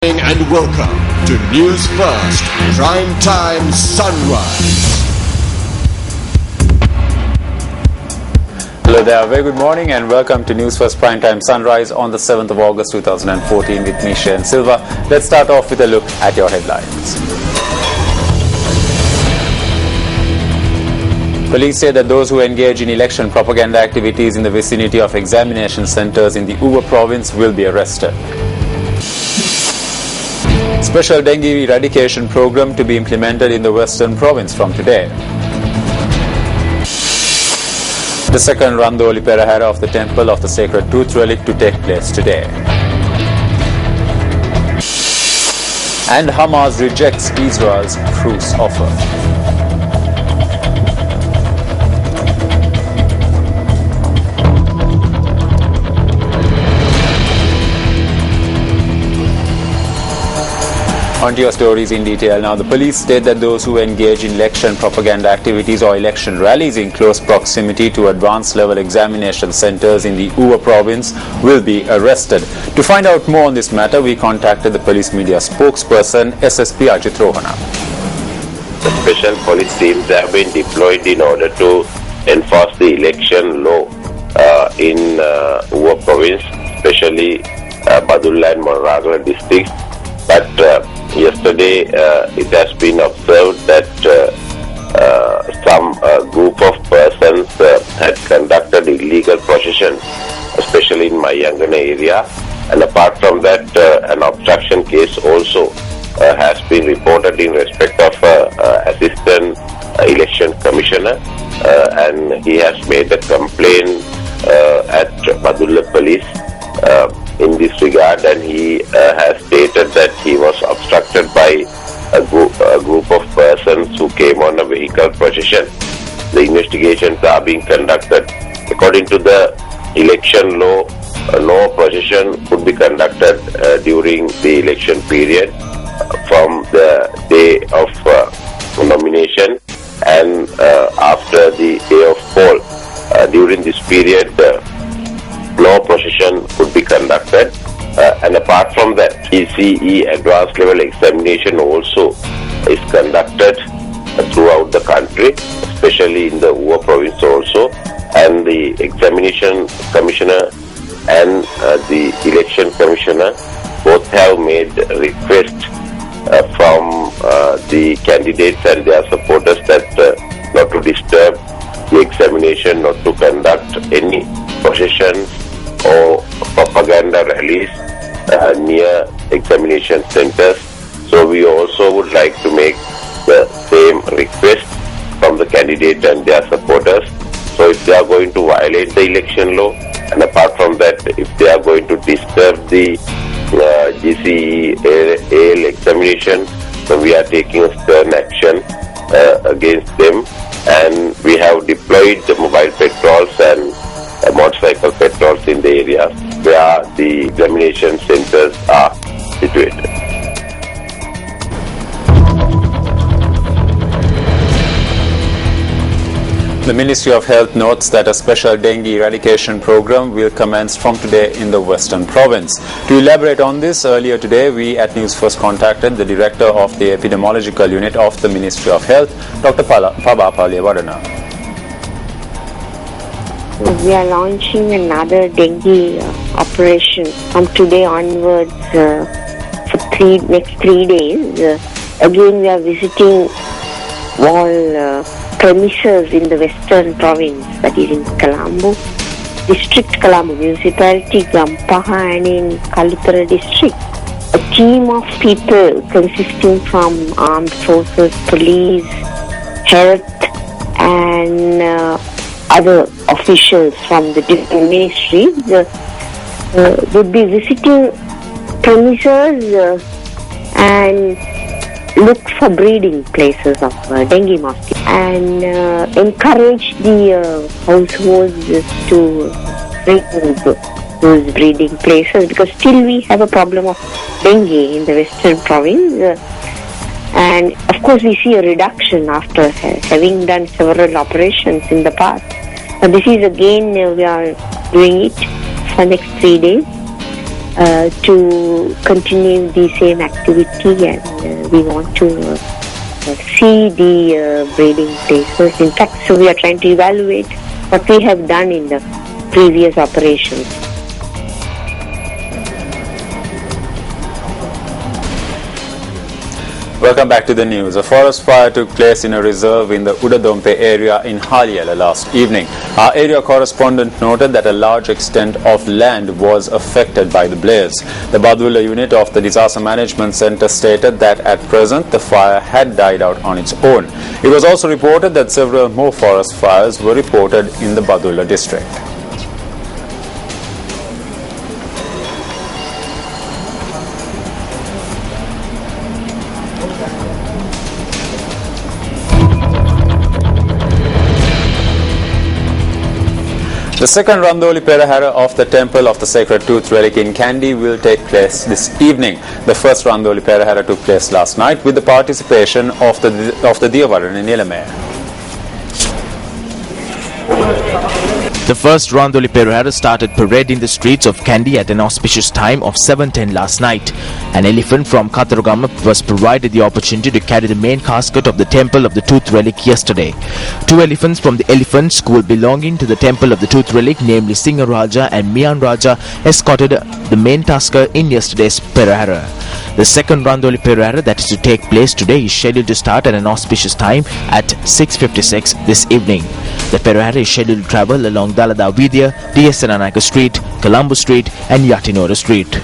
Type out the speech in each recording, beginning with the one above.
And welcome to Newsfirst Prime Time Sunrise. Hello there, very good morning and welcome to Newsfirst Prime Time Sunrise on the 7th of August 2014 with me, Shayan Silva. Let's start off with a look at your headlines. Police say that those who engage in election propaganda activities in the vicinity of examination centres in the Uva province will be arrested. Special dengue eradication program to be implemented in the Western province from today. The second Randoli Perahera of the Temple of the Sacred Tooth Relic to take place today. And Hamas rejects Israel's truce offer. On to your stories in detail. Now, the police state that those who engage in election propaganda activities or election rallies in close proximity to advanced level examination centres in the Uva province will be arrested. To find out more on this matter, we contacted the police media spokesperson SSP Ajit Rohana. The special police teams have been deployed in order to enforce the election law in Uva province, especially Badulla and Moragala districts. But yesterday it has been observed that some group of persons had conducted illegal procession, especially in Mayangana area, and apart from that an obstruction case also has been reported in respect of Assistant Election Commissioner, and he has made a complaint at Badulla Police in this regard, and he has stated that he was obstructed by a group of persons who came on a vehicle procession. The investigations are being conducted. According to the election law, no procession could be conducted during the election period from the day of nomination and after the day of poll. During this period, no procession could be conducted, and apart from that, ECE advanced level examination also is conducted throughout the country, especially in the Uva province also, and the examination commissioner and the election commissioner both have made requests from the candidates and their supporters that not to disturb the examination, not to conduct any processions or propaganda rallies near examination centers. So we also would like to make the same request from the candidate and their supporters. So if they are going to violate the election law, and apart from that, if they are going to disturb the GCE AL examination, so we are taking a stern action against them, and we have deployed the mobile patrols and motorcycle patrols in the areas where the examination centers are situated. The Ministry of Health notes that a special dengue eradication program will commence from today in the Western province. To elaborate on this, earlier today we at Newsfirst contacted the Director of the Epidemiological Unit of the Ministry of Health, Dr. Paba Paliyavadana. We are launching another dengue operation from today onwards for next 3 days. Again, we are visiting all premises in the Western province, that is in Colombo district, Colombo municipality, Gampaha, and in Kalutara district. A team of people consisting from armed forces, police, health, and other officials from the different ministries would be visiting premises and look for breeding places of dengue mosquito, and encourage the households to remove those breeding places, because still we have a problem of dengue in the Western province. And of course we see a reduction after having done several operations in the past. But this is again we are doing it for next 3 days. to continue the same activity, and we want to see the breeding places. In fact, so we are trying to evaluate what we have done in the previous operations. Welcome back to the news. A forest fire took place in a reserve in the Udadompe area in Haliela last evening. Our area correspondent noted that a large extent of land was affected by the blaze. The Badulla unit of the Disaster Management Center stated that at present the fire had died out on its own. It was also reported that several more forest fires were reported in the Badulla district. The second Randoli Perahera of the Temple of the Sacred Tooth Relic in Kandy will take place this evening. The first Randoli Perahera took place last night with the participation of the Diyavaran in Nilamaya. The first Randoli Perahera started parading the streets of Kandy at an auspicious time of 7:10 last night. An elephant from Katarugama was provided the opportunity to carry the main casket of the Temple of the Tooth Relic yesterday. 2 elephants from the elephant school belonging to the Temple of the Tooth Relic, namely Singha Raja and Mian Raja, escorted the main tasker in yesterday's Perahera. The second Randoli Perahera, that is to take place today, is scheduled to start at an auspicious time at 6:56 this evening. The Perahera is scheduled to travel along Dalada Vidya, D.S. Ananaka Street, Colombo Street and Yatinora Street.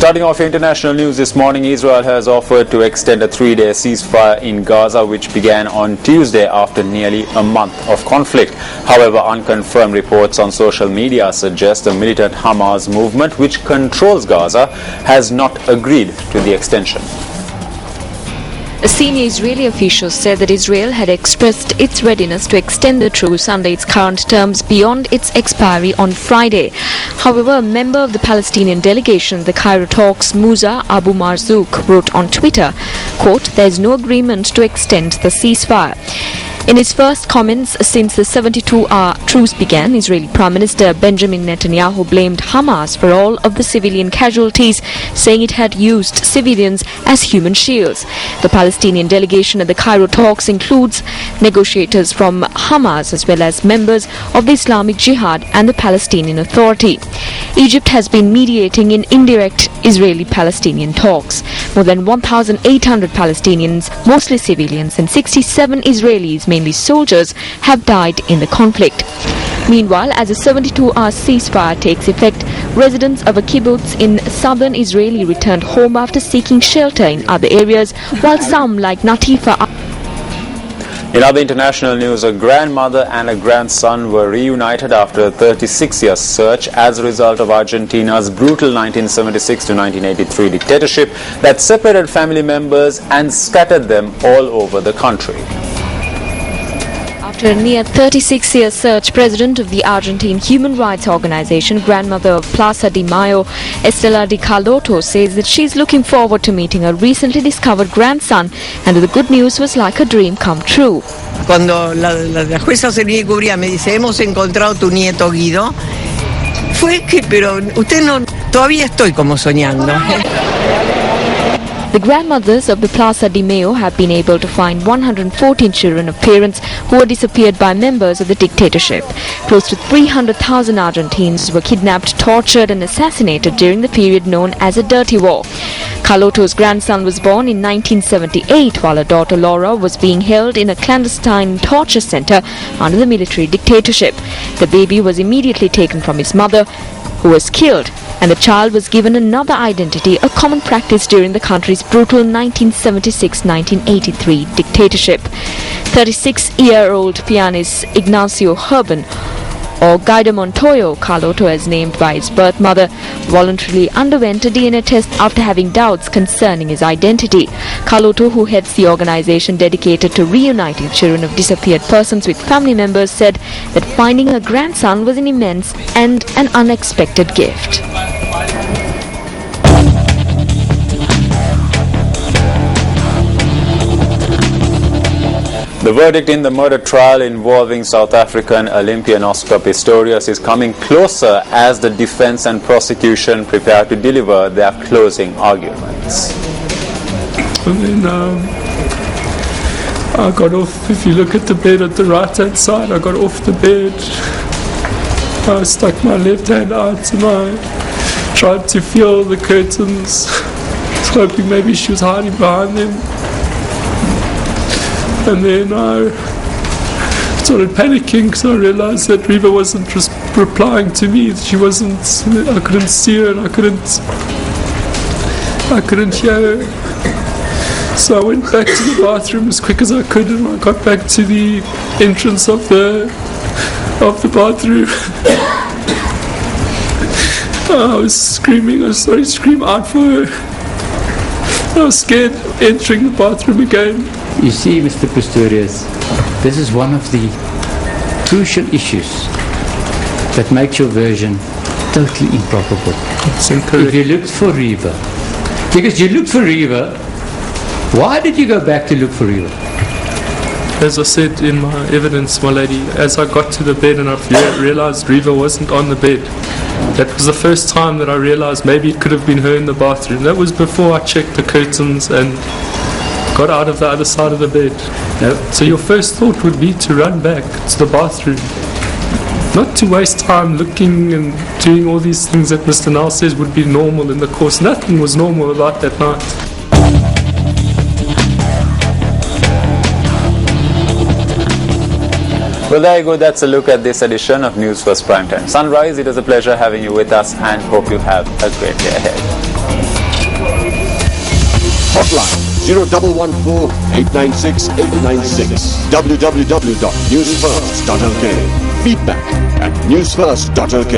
Starting off international news this morning, Israel has offered to extend a 3-day ceasefire in Gaza, which began on Tuesday after nearly a month of conflict. However, unconfirmed reports on social media suggest the militant Hamas movement, which controls Gaza, has not agreed to the extension. A senior Israeli official said that Israel had expressed its readiness to extend the truce under its current terms beyond its expiry on Friday. However, a member of the Palestinian delegation at the Cairo talks, Musa Abu Marzouk, wrote on Twitter, quote, "There is no agreement to extend the ceasefire." In his first comments since the 72-hour truce began, Israeli Prime Minister Benjamin Netanyahu blamed Hamas for all of the civilian casualties, saying it had used civilians as human shields. The Palestinian delegation at the Cairo talks includes negotiators from Hamas as well as members of the Islamic Jihad and the Palestinian Authority. Egypt has been mediating in indirect Israeli-Palestinian talks. More than 1,800 Palestinians, mostly civilians, and 67 Israelis, mainly soldiers, have died in the conflict. Meanwhile, as a 72-hour ceasefire takes effect, residents of a kibbutz in southern Israel returned home after seeking shelter in other areas, while some, like Natifa. In other international news, a grandmother and a grandson were reunited after a 36-year search as a result of Argentina's brutal 1976 to 1983 dictatorship that separated family members and scattered them all over the country. After a near 36-year search, President of the Argentine Human Rights Organization, grandmother of Plaza de Mayo, Estela Di Carlotto, says that she's looking forward to meeting her recently discovered grandson, and that the good news was like a dream come true. Cuando la jueza Serena Cubría me dice, hemos encontrado tu nieto Guido, fue que, pero usted no, todavía estoy como soñando. The grandmothers of the Plaza de Mayo have been able to find 114 children of parents who were disappeared by members of the dictatorship. Close to 300,000 Argentines were kidnapped, tortured and assassinated during the period known as a Dirty War. Carlotto's grandson was born in 1978 while her daughter Laura was being held in a clandestine torture center under the military dictatorship. The baby was immediately taken from his mother, who was killed, and the child was given another identity, a common practice during the country's brutal 1976-1983 dictatorship. 36-year-old pianist Ignacio Herban, or Guido Montoyo, Carlotto as named by his birth mother, voluntarily underwent a DNA test after having doubts concerning his identity. Carlotto, who heads the organization dedicated to reuniting children of disappeared persons with family members, said that finding her grandson was an immense and an unexpected gift. The verdict in the murder trial involving South African Olympian Oscar Pistorius is coming closer as the defense and prosecution prepare to deliver their closing arguments. And then I got off, if you look at the bed at the right hand side, I got off the bed. I stuck my left hand out and I tried to feel the curtains, hoping maybe she was hiding behind them. And then I started panicking because I realized that Reva wasn't just replying to me. She wasn't, I couldn't see her and I couldn't hear her. So I went back to the bathroom as quick as I could and I got back to the entrance of the bathroom. I was screaming, I started to scream out for her. I was scared entering the bathroom again. You see, Mr. Pistorius, this is one of the crucial issues that makes your version totally improbable. It's incorrect. If you looked for Reva, because you looked for Reva, why did you go back to look for Reva? As I said in my evidence, my lady, as I got to the bed and I realized Reva wasn't on the bed, that was the first time that I realized maybe it could have been her in the bathroom. That was before I checked the curtains and got out of the other side of the bed. No. So your first thought would be to run back to the bathroom, not to waste time looking and doing all these things that Mr. Nall says would be normal in the course. Nothing was normal about that night. Well, there you go. That's a look at this edition of Newsfirst Prime Time Sunrise. It was a pleasure having you with us and hope you have a great day ahead. Hotline 0114 896 896. www.newsfirst.lk. Feedback at newsfirst.lk.